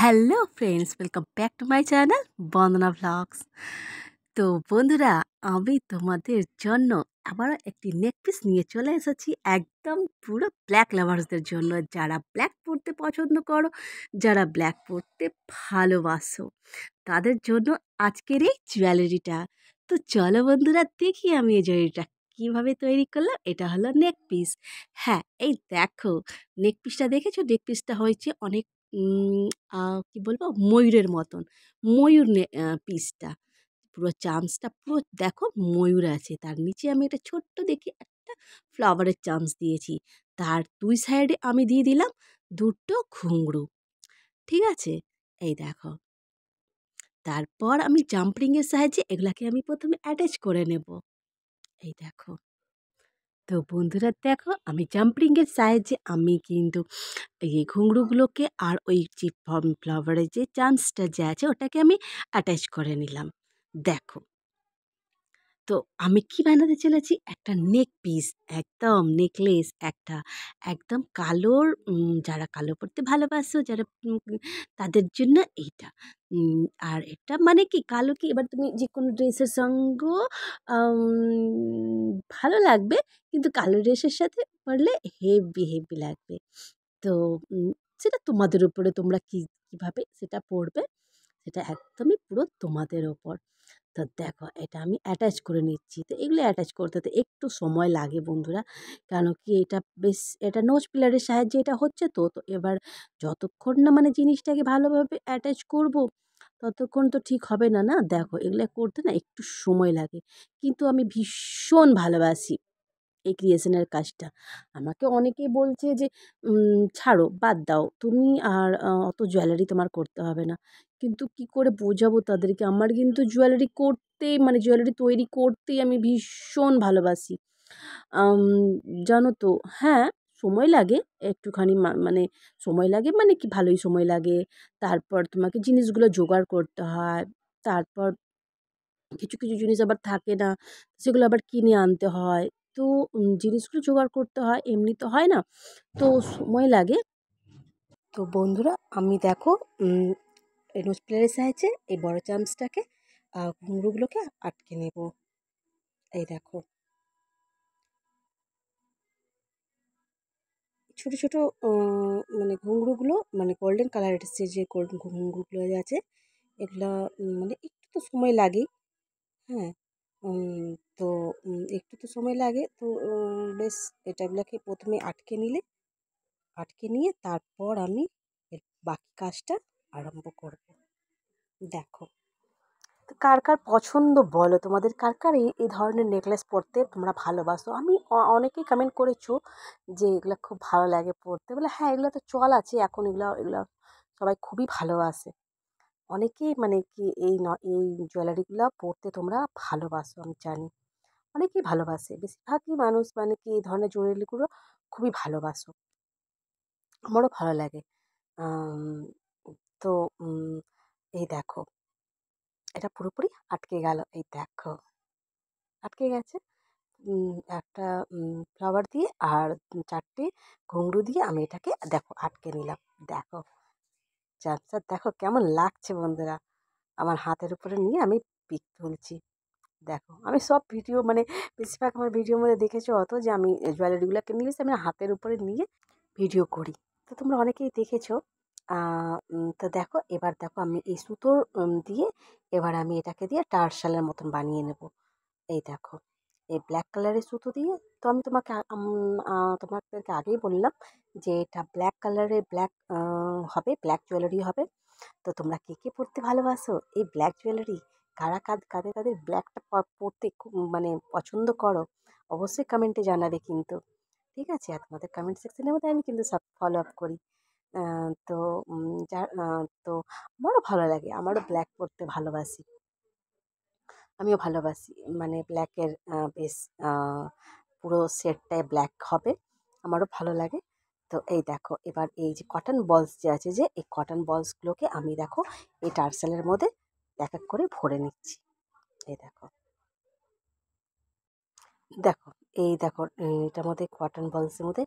Hello friends, welcome back to my channel Bandana vlogs. তো বন্ধুরা, আমি তোমাদের জন্য আবার একটি নেক পিস নিয়ে চলে এসেছি, একদম পুরো ব্ল্যাক লাভার্সদের জন্য, যারা ব্ল্যাক পরতে পছন্দ করো, যারা ব্ল্যাক পরতে ভালোবাসো, তাদের জন্য আজকের এই জুয়েলারিটা। তো চলো বন্ধুরা, দেখি আমি এই জুয়েলারিটা কীভাবে তৈরি করলাম। এটা হলো নেক পিস। হ্যাঁ, এই দেখো, নেক পিসটা দেখেছো? নেক পিসটা হয়েছে অনেক কি বলবো, ময়ূরের মতন। ময়ূর পিসটা পুরো চামচটা পুরো দেখো ময়ূর আছে, তার নিচে আমি একটা ছোট্ট দেখি একটা ফ্লাওয়ারের চামচ দিয়েছি। তার দুই সাইডে আমি দিয়ে দিলাম দুটো ঘুঙরু। ঠিক আছে, এই দেখো। তারপর আমি জাম্পরিংয়ের সাহায্যে এগুলাকে আমি প্রথমে অ্যাটাচ করে নেব। এই দেখো। তো বন্ধুরা দেখো, আমি জাম্পরিংয়ের সাহায্যে আমি কিন্তু এই ঘুঙরুগুলোকে আর ওই যে ফ্লাওয়ারের যে চান্সটা যে আছে ওটাকে আমি অ্যাটাচ করে নিলাম। দেখো, তো আমি কি বানাতে চলেছি, একটা নেক পিস, একদম নেকলেস একটা, একদম কালোর, যারা কালো পরতে ভালোবাসো, যারা তাদের জন্য এইটা। আর এটা মানে কি, কালো কি এবার তুমি যে কোনো ড্রেসের সঙ্গ ভালো লাগবে, কিন্তু কালো ড্রেসের সাথে পরলে হেভি হেভি লাগবে। তো সেটা তোমাদের উপরে, তোমরা কীভাবে সেটা পড়বে, সেটা একদমই পুরো তোমাদের ওপর। তো দেখো, এটা আমি অ্যাটাচ করে নিচ্ছি। তো এগুলো অ্যাটাচ করতে তো একটু সময় লাগে বন্ধুরা, কেন কি এটা বেশ, এটা নোজ পিলারের সাহায্যে এটা হচ্ছে। তো তো এবার যতক্ষণ না মানে জিনিসটাকে ভালোভাবে অ্যাটাচ করব, ততক্ষণ তো ঠিক হবে না, না? দেখো, এগুলো করতে না একটু সময় লাগে, কিন্তু আমি ভীষণ ভালোবাসি এই ক্রিয়েশনের কাজটা। আমাকে অনেকেই বলছে যে ছাড়ো, বাদ দাও তুমি, আর অত জুয়েলারি তোমার করতে হবে না। কিন্তু কি করে বোঝাবো তাদেরকে, আমার কিন্তু জুয়েলারি করতেই, মানে জুয়েলারি তৈরি করতেই আমি ভীষণ ভালোবাসি। আম জানো তো, হ্যাঁ, সময় লাগে একটুখানি, মানে সময় লাগে মানে কি, ভালোই সময় লাগে। তারপর তোমাকে জিনিসগুলো জোগাড় করতে হয়। তারপর কিছু কিছু জিনিস আবার থাকে না, সেগুলো আবার কিনে আনতে হয়। তো জিনিসগুলো জোগাড় করতে হয়, এমনি তো হয় না, তো সময় লাগে। তো বন্ধুরা, আমি দেখো এই নোজ প্লেয়ারের সাহায্যে এই বড় চামচটাকে ঘুঙরুগুলোকে আটকে নেব। এই দেখো, ছোট ছোট মানে ঘুঙরুগুলো, মানে গোল্ডেন কালার এসেছে যে গোল্ডেন ঘুঙরুগুলো আছে, এগুলা মানে একটু তো সময় লাগেই। হ্যাঁ, তো একটু তো সময় লাগে। তো বেশ, এটাগুলোকে প্রথমে আটকে নিয়ে তারপর আমি এর বাকি কাজটা আরম্ভ করব। দেখো, তো কার কার পছন্দ বলো, তোমাদের কার কার এই ধরনের নেকলেস পরতে তোমরা ভালোবাসো? আমি অনেকেই কমেন্ট করেছো যে এগুলো খুব ভালো লাগে পরতে, বলে হ্যাঁ, এগুলো তো চল আছে এখন, এগুলো এগুলো সবাই খুবই ভালোবাসে। অনেকেই মানে কি এই জুয়েলারিগুলো পরতে তোমরা ভালোবাসো, আমি জানি অনেকেই ভালোবাসে। বেশিরভাগই মানুষ মানে কি এই ধরনের জুয়েলারিগুলো খুবই ভালোবাসো, আমারও ভালো লাগে। আম তো উম এই দেখো, এটা পুরোপুরি আটকে গেল। এই দেখো, আটকে গেছে। একটা ফ্লাওয়ার দিয়ে আর ৪ টে ঘুঙরু দিয়ে আমি এটাকে দেখো আটকে নিলাম। দেখো, চাঁদটা দেখো কেমন লাগছে বন্ধুরা। আমার হাতের উপরে নিয়ে আমি পিক তুলছি। দেখো, আমি সব ভিডিও মানে বেশিরভাগ আমার ভিডিওর মধ্যে দেখেছো অত, যে আমি জুয়েলারিগুলোকে নিয়ে এসে আমি হাতের উপরে নিয়ে ভিডিও করি। তো তোমরা অনেকেই দেখেছো। তো দেখো, এবার দেখো আমি এই সুতোর দিয়ে এবার আমি এটাকে দিয়ে টার্সালের মতন বানিয়ে নেব। এই দেখো, এই ব্ল্যাক কালারের সুতো দিয়ে, তো আমি তোমাদেরকে আগেই বললাম যে এটা ব্ল্যাক কালারের, ব্ল্যাক হবে, ব্ল্যাক জুয়েলারি হবে। তো তোমরা কে কে পরতে ভালোবাসো এই ব্ল্যাক জুয়েলারি? কারা কাদের কাদের ব্ল্যাকটা পরতে খুব মানে পছন্দ করো, অবশ্যই কমেন্টে জানাবে কিন্তু। ঠিক আছে, আর তোমাদের কমেন্ট সেকশনের মধ্যে আমি কিন্তু সব ফলো আপ করি। তো তো আমারও ভালো লাগে, আমারও ব্ল্যাক পরতে ভালোবাসি, আমিও ভালোবাসি। মানে ব্ল্যাকের বেশ পুরো সেটটায় ব্ল্যাক হবে, আমারও ভালো লাগে। তো এই দেখো, এবার এই যে কটন বলস যে আছে, যে এই কটন বলসগুলোকে আমি দেখো এই টার্সেলের মধ্যে এক এক করে ভরে নিচ্ছি। এই দেখো, দেখো, এই দেখো, এটার মধ্যে কটন বলসের মধ্যে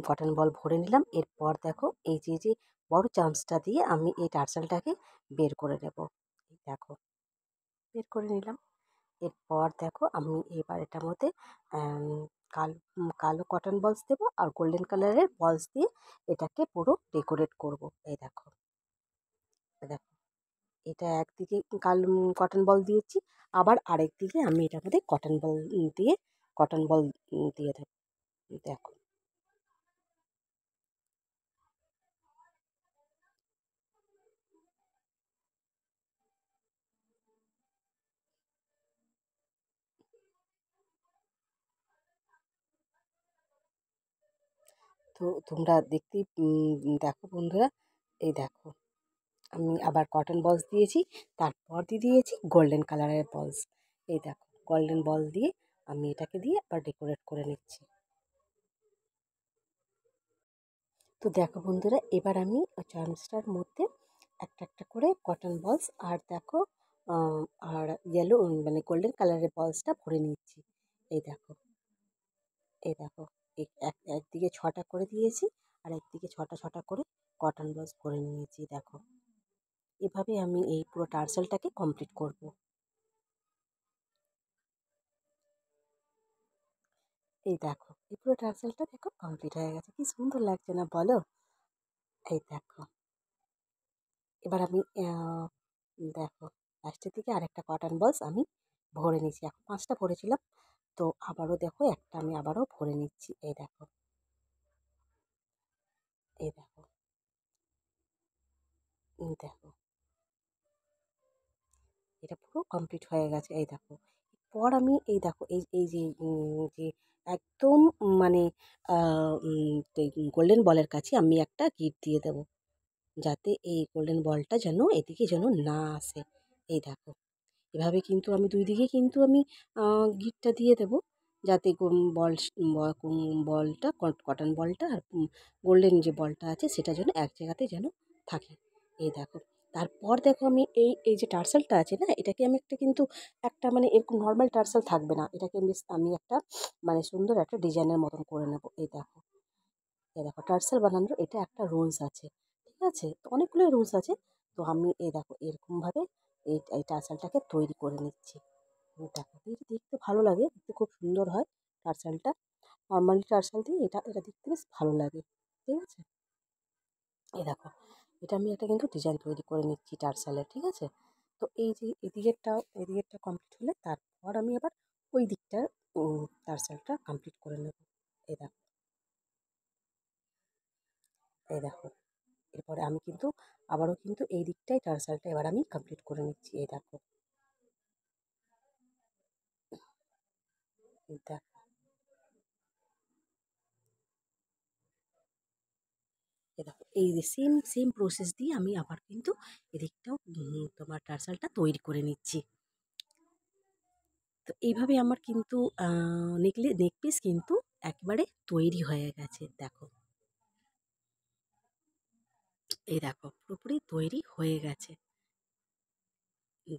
কটন বল ভরে নিলাম। এরপর দেখো এই যে বড় চামচটা দিয়ে আমি এই টার্সেলটাকে বের করে নেব। দেখো বের করে নিলাম। এরপর দেখো আমি এবার এটার মধ্যে আম কালো কটন বলস দেবো আর গোল্ডেন কালারের বলস দিয়ে এটাকে পুরো ডেকোরেট করব। এই দেখো, দেখো এটা একদিকে কটন বল দিয়েছি, আবার আরেক দিকে আমি এটার মধ্যে কটন বল দিয়ে দেবো। দেখো তো তোমরা দেখতেই দেখো বন্ধুরা, এই দেখো আমি আবার কটন বলস দিয়েছি, তারপর দিয়েছি গোল্ডেন কালারের বলস। এই দেখো গোল্ডেন বল দিয়ে আমি এটাকে দিয়ে আবার ডেকোরেট করে নিচ্ছি। তো দেখো বন্ধুরা, এবার আমি চামচটার মধ্যে একটা একটা করে কটন বলস আর দেখো আহ, আর ইয়েলো মানে গোল্ডেন কালারের বলসটা ভরে নিচ্ছি। এই দেখো, এই দেখো একদিকে ছটা করে দিয়েছি আর একদিকে ছটা ছটা করে কটন বলস ভরে নিয়েছি। দেখো এভাবে আমি এই পুরো টার্সেলটাকে কমপ্লিট করব। এই দেখো এই পুরো টার্সেলটা দেখো কমপ্লিট হয়ে গেছে, কি সুন্দর লাগছে না বলো? এই দেখো এবার আমি দেখো লাস্টের দিকে আরেকটা কটন বলস আমি ভরে নিচ্ছি। এখন পাঁচটা ভরেছিলাম, তো আবারও দেখো একটা আমি আবারও ভরে নিচ্ছি। এই দেখো, এই দেখো, এই দেখো এটা পুরো কমপ্লিট হয়ে গেছে। এই দেখো পর আমি এই দেখো এই যে যে একদম মানে গোল্ডেন বলের কাছে আমি একটা গিফট দিয়ে দেবো, যাতে এই গোল্ডেন বলটা যেন এদিকে যেন না আসে। এই দেখো এভাবে কিন্তু আমি দুই দিকে কিন্তু আমি গিঁটটা দিয়ে দেবো, যাতে বলটা কটন বলটা আর গোল্ডেন যে বলটা আছে সেটা যেন এক জায়গাতে যেন থাকে। এই দেখো তারপর দেখো আমি এই যে টার্সেলটা আছে না, এটাকে আমি কিন্তু একটা মানে এরকম নর্মাল টার্সেল থাকবে না, এটাকে আমি একটা মানে সুন্দর একটা ডিজাইনের মতন করে নেবো। এই দেখো, এই দেখো টার্সেল বানানোর এটা একটা রুলস আছে, ঠিক আছে? তো অনেকগুলোই রুলস আছে। তো আমি এই দেখো এরকমভাবে এই টার্সেলটাকে তৈরি করে নিচ্ছি। দেখো এটা দেখতে ভালো লাগে, দেখতে খুব সুন্দর হয় টার্সেলটা। নর্মালি টার্সেল দিয়ে এটা এটা দেখতে বেশ ভালো লাগে, ঠিক আছে? এই দেখো এটা আমি একটা কিন্তু ডিজাইন তৈরি করে নিচ্ছি টার্সেলের, ঠিক আছে? তো এই যে এদিকেরটা কমপ্লিট হলে তারপর আমি আবার ওই দিকটার টার্সেলটা কমপ্লিট করে নেব। এই দেখো, এই দেখো এরপরে আমি কিন্তু আবারও কিন্তু এই দিকটাই টার্সেলটা এবার আমি কমপ্লিট করে নিচ্ছি। এই দেখো, এই দেখো, এই দেখো এই যে সেম সেম প্রসেস দিয়ে আমি আবার কিন্তু এদিকটাও তোমার টার্সেলটা তৈরি করে নিচ্ছি। তো এইভাবে আমার কিন্তু নেক পিস কিন্তু একেবারে তৈরি হয়ে গেছে। দেখো, এই দেখো পুরোপুরি তৈরি হয়ে গেছে।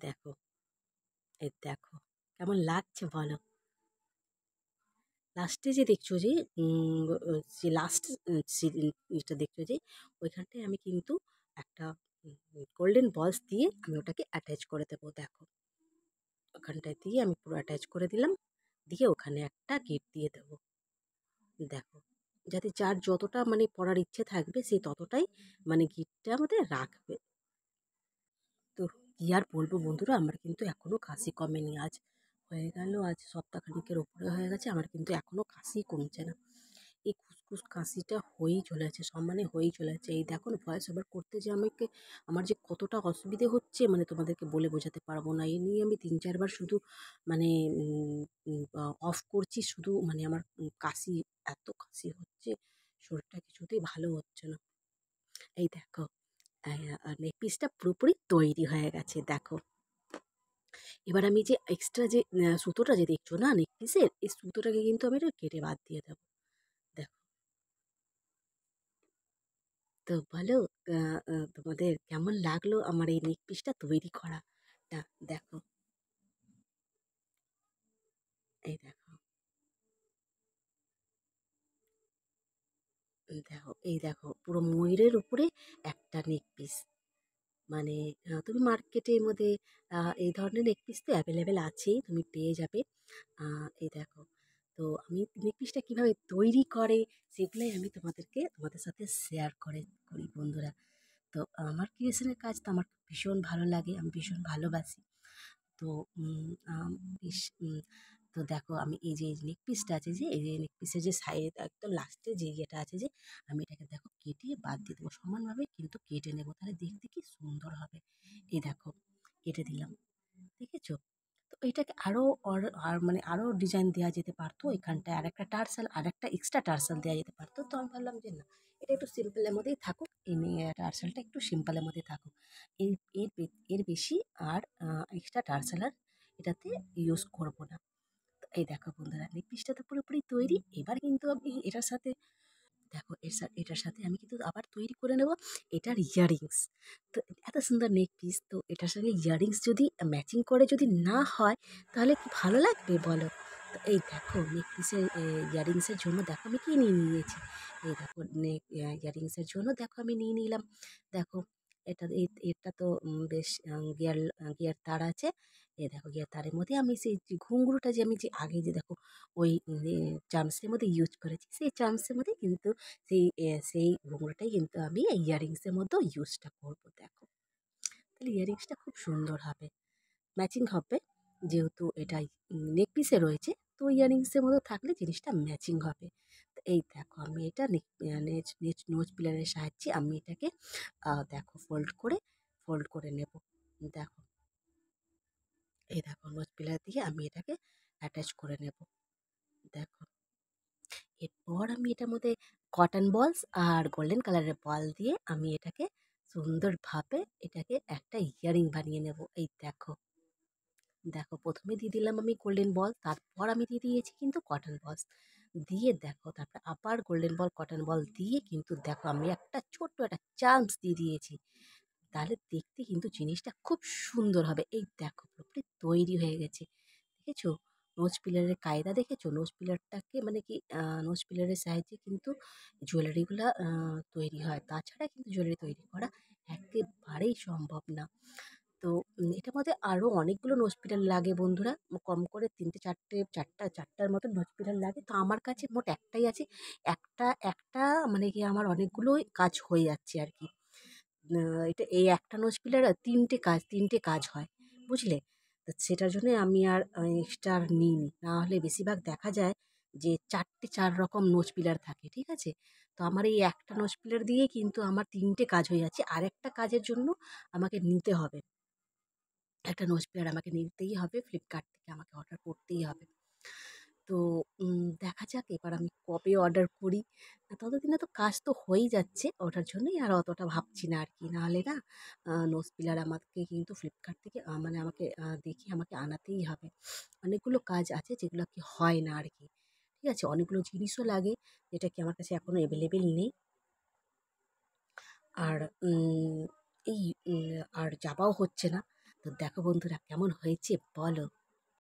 দেখো, এই দেখো কেমন লাগছে বলো? লাস্টে যে দেখছো যে যে লাস্ট যেটা দেখছো যে ওইখানটায় আমি কিন্তু একটা গোল্ডেন বলস দিয়ে আমি ওটাকে অ্যাটাচ করে দেবো। দেখো ওখানটায় দিয়ে আমি পুরো অ্যাটাচ করে দিলাম, দিয়ে ওখানে একটা গিট দিয়ে দেবো। দেখো যাতে যার যতটা মানে পড়ার ইচ্ছে থাকবে সে ততটাই মানে গিটটা আমাদের রাখবে। তো কি আর বলবো বন্ধুরা, আমার কিন্তু এখনো কাশি কমেনি। আজ হয়ে গেল, আজ সপ্তাহখানেকের ওপরে হয়ে গেছে, আমার কিন্তু এখনো কাশি কমছে না। এই খুসখুস কাশিটা হয়েই চলেছে, সমানে হয়েই চলেছে। এই দেখো না ভয়েস ওভার করতে যে আমার যে কতটা অসুবিধে হচ্ছে মানে তোমাদেরকে বলে বোঝাতে পারবো না। এই নিয়ে আমি ৩-৪ বার শুধু মানে অফ করছি, শুধু মানে আমার কাশি, এত কাশি হচ্ছে, শরীরটা কিছুতেই ভালো হচ্ছে না। এই দেখো নেক পিসটা পুরোপুরি তৈরি হয়ে গেছে। দেখো এবার আমি যে এক্সট্রা যে সুতোটা যে দেখছো না নেক পিসের, এই সুতোটাকে কিন্তু আমি একটু কেটে বাদ দিয়ে দেবো। দেখো, তো বলো তোমাদের কেমন লাগলো আমার এই নেক পিসটা তৈরি করাটা? দেখো, এই দেখো, এই দেখো পুরো ময়ূরের উপরে একটা নেক পিস, মানে তুমি মার্কেটের মধ্যে এই ধরনের নেক পিস তো অ্যাভেলেবেল আছেই, তুমি পেয়ে যাবে। এই দেখো, তো আমি নেক পিসটা কীভাবে তৈরি করে সেগুলাই আমি তোমাদের সাথে শেয়ার করি বন্ধুরা। তো আমার ক্রিয়েশনের কাজ তো আমার ভীষণ ভালো লাগে, আমি ভীষণ ভালোবাসি। তো উম, আম, ইস উম, তো দেখো আমি এই যে নেক পিসটা আছে, যে এই যে নেক পিসের যে সাইড একদম লাস্টে যে ইয়েটা আছে, যে আমি এটাকে দেখো কেটে বাদ দিয়ে দেবো সমানভাবে, কিন্তু কেটে নেবো, তাহলে দেখতে কি সুন্দর হবে। এই দেখো কেটে দিলাম, দেখেছো? তো এটাকে আরো আর মানে আরো ডিজাইন দেওয়া যেতে পারতো, এখানটায় আর একটা এক্সট্রা টার্সাল দেওয়া যেতে পারতো। তো আমি ভাবলাম যে না, এটা একটু সিম্পলের মধ্যেই থাকুক, এই টার্সালটা একটু সিম্পলের মধ্যে থাকুক, এর এর বেশি আর এক্সট্রা টার্সাল আর এটাতে ইউজ করব না। তো এই দেখো বন্ধুরা, নেক পিসটা তো পুরোপুরি তৈরি। এবার কিন্তু আমি এটার সাথে দেখো এটার সাথে আমি কিন্তু আবার তৈরি করে নেব এটার ইয়াররিংস। তো এত সুন্দর নেক পিস, তো এটার সঙ্গে ইয়াররিংস যদি ম্যাচিং করে যদি না হয়, তাহলে কি ভালো লাগবে বলো? তো এই দেখো নেক পিসের ইয়াররিংসের জন্য দেখো আমি কি নিয়ে নিয়েছি। এই দেখো নেক ইয়াররিংসের জন্য দেখো আমি নিয়ে নিলাম, দেখো এটা তো বেশ গিয়ার গিয়ার তার আছে। এই দেখো গিয়ার তারের মধ্যে আমি সেই যে ঘুঙরুটা যে আমি যে আগে যে দেখো ওই চামচের মধ্যে ইউজ করেছি, সেই চামচের মধ্যে কিন্তু সেই ঘুঙরুটাই কিন্তু আমি এই ইয়াররিংসের মধ্যেও ইউজটা করবো। দেখো তাহলে ইয়াররিংসটা খুব সুন্দর হবে, ম্যাচিং হবে, যেহেতু এটা নেক পিসে রয়েছে, তো ইয়াররিংসের মধ্যে থাকলে জিনিসটা ম্যাচিং হবে। তো এই দেখো আমি এটা নোজ পিলারের সাহায্যে আমি এটাকে দেখো ফোল্ড করে নেব। দেখো এই দেখো নোজ পিলার দিয়ে আমি এটাকে অ্যাটাচ করে নেব। দেখো এরপর আমি এটার মধ্যে কটন বলস আর গোল্ডেন কালারের বল দিয়ে আমি এটাকে সুন্দরভাবে এটাকে একটা ইয়ারিং বানিয়ে নেব। এই দেখো, দেখো প্রথমে দিয়ে দিলাম আমি গোল্ডেন বল, তারপর আমি দিয়ে দিয়েছি কিন্তু কটন বলস, দিয়ে দেখো তারপরে আবার গোল্ডেন বল কটন বল দিয়ে কিন্তু দেখো আমি একটা ছোট্ট একটা চান্স দিয়ে দিয়েছি, তাহলে দেখতে কিন্তু জিনিসটা খুব সুন্দর হবে। এই দেখো পুরোপুরি তৈরি হয়ে গেছে, দেখেছো? নোজ পিলারের কায়দা দেখেছো? নোজ পিলারটাকে মানে কি নোজ পিলারের সাহায্যে কিন্তু জুয়েলারিগুলো তৈরি হয়, তাছাড়া কিন্তু জুয়েলারি তৈরি করা একেবারেই সম্ভব না। তো এটার মধ্যে আরও অনেকগুলো নোজ পিলার লাগে বন্ধুরা, কম করে তিনটে চারটার মতো নোজ পিলার লাগে। তো আমার কাছে মোট একটাই আছে, একটা একটা মানে কি আমার অনেকগুলোই কাজ হয়ে যাচ্ছে আর কি। এটা এই একটা নোজ পিলার তিনটে কাজ হয়, বুঝলে? তো সেটার জন্য আমি আর এক্সট্রা আর নিইনি, না হলে বেশিরভাগ দেখা যায় যে চার রকম নোজ পিলার থাকে, ঠিক আছে? তো আমার এই একটা নোজ পিলার দিয়েই কিন্তু আমার তিনটে কাজ হয়ে যাচ্ছে, আরেকটা কাজের জন্য আমাকে নিতে হবে একটা নোজ পেয়ার, আমাকে নিতেই হবে, ফ্লিপকার্ট থেকে আমাকে অর্ডার করতেই হবে। তো দেখা যাক এবার আমি কবে অর্ডার করি। ততদিনে তো কাজ তো হয়েই যাচ্ছে, ওটার জন্যই আর অতটা ভাবছি না আর কি। নাহলে না নোজ পিলার আমাকে কিন্তু ফ্লিপকার্ট থেকে মানে আমাকে দেখে আমাকে আনাতেই হবে। অনেকগুলো কাজ আছে যেগুলো কি হয় না আর কি, ঠিক আছে? অনেকগুলো জিনিসও লাগে যেটা কি আমার কাছে এখনও অ্যাভেলেবেল নেই। আর এই আর যাওয়াও হচ্ছে না। তো দেখো বন্ধুরা কেমন হয়েছে বলো?